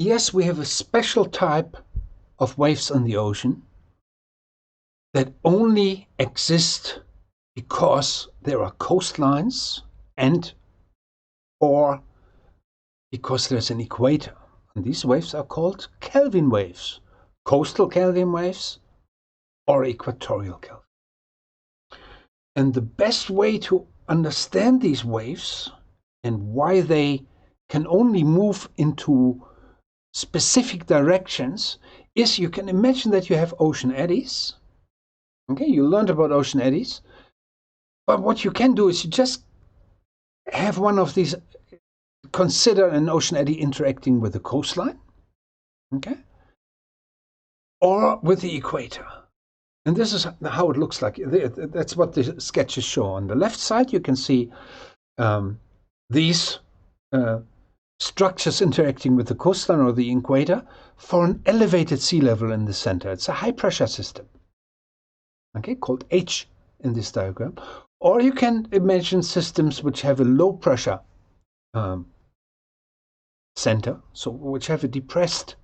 yes, we have a special type of waves on the ocean that only exist because there are coastlines and or because there's an equator. And these waves are called Kelvin waves, coastal Kelvin waves or equatorial Kelvin. And the best way to understand these waves and why they can only move into specific directions is you can imagine that you have ocean eddies. Okay, you learned about ocean eddies. But what you can do is you just have one of these, consider an ocean eddy interacting with the coastline, okay, or with the equator. And this is how it looks like. That's what the sketches show. On the left side, you can see these structures interacting with the coastline or the equator for an elevated sea level in the center. It's a high pressure system, okay, called H in this diagram. Or you can imagine systems which have a low pressure center, so which have a depressed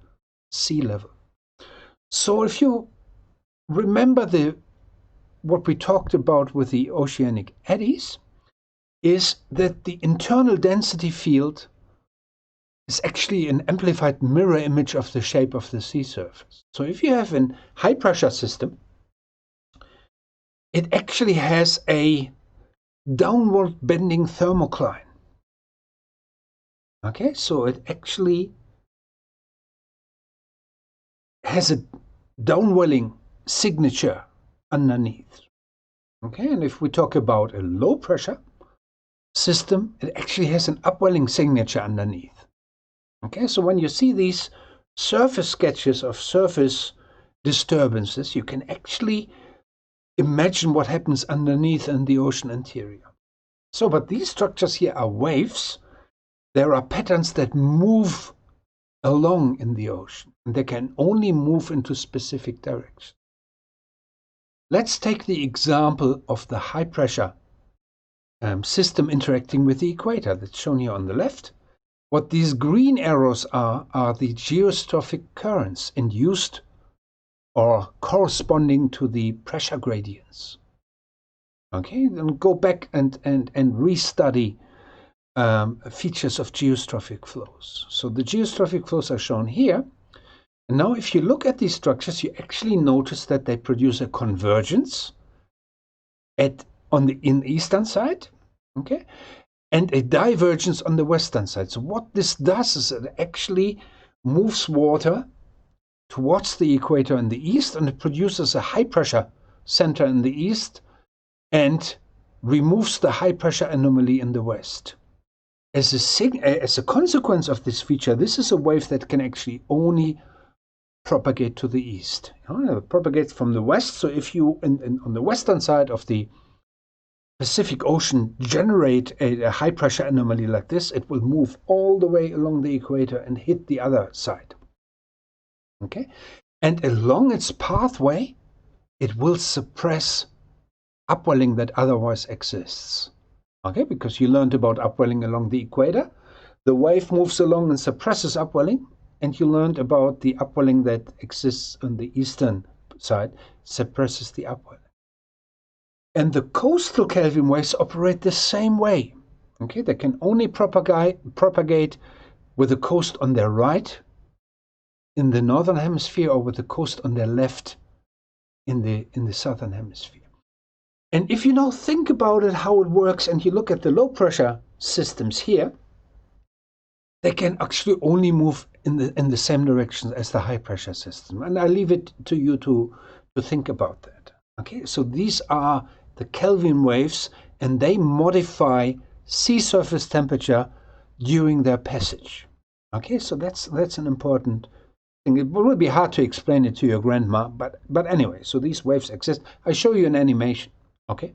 sea level. So if you remember what we talked about with the oceanic eddies, is that the internal density field is actually an amplified mirror image of the shape of the sea surface. So if you have a high pressure system, it actually has a downward bending thermocline. Okay, so it actually has a downwelling signature underneath. Okay, and if we talk about a low pressure system, it actually has an upwelling signature underneath. Okay, so when you see these surface sketches of surface disturbances, you can actually imagine what happens underneath in the ocean interior. So, but these structures here are waves. There are patterns that move along in the ocean, and they can only move into specific directions. Let's take the example of the high pressure system interacting with the equator that's shown here on the left. What these green arrows are the geostrophic currents induced or corresponding to the pressure gradients. Okay, then go back and restudy features of geostrophic flows. So the geostrophic flows are shown here. And now if you look at these structures, you actually notice that they produce a convergence in the eastern side, okay, and a divergence on the western side. So what this does is it actually moves water towards the equator in the east, and it produces a high pressure center in the east and removes the high pressure anomaly in the west. As a consequence of this feature, this is a wave that can actually only propagate to the east. It propagates from the west. So if you on the western side of the Pacific Ocean generate a high pressure anomaly like this, it will move all the way along the equator and hit the other side. Okay, and along its pathway, it will suppress upwelling that otherwise exists. Okay, because you learned about upwelling along the equator. The wave moves along and suppresses upwelling, and you learned about the upwelling that exists on the eastern side, suppresses the upwelling. And the coastal Kelvin waves operate the same way. Okay, they can only propagate with the coast on their right in the northern hemisphere or with the coast on their left in the southern hemisphere. And if you now think about it, how it works, and you look at the low pressure systems here, they can actually only move in the same direction as the high pressure system. And I leave it to you to think about that. Okay, so these are the Kelvin waves, and they modify sea surface temperature during their passage. Okay, so that's an important thing. It will be hard to explain it to your grandma, but anyway, so these waves exist. I show you an animation. Okay.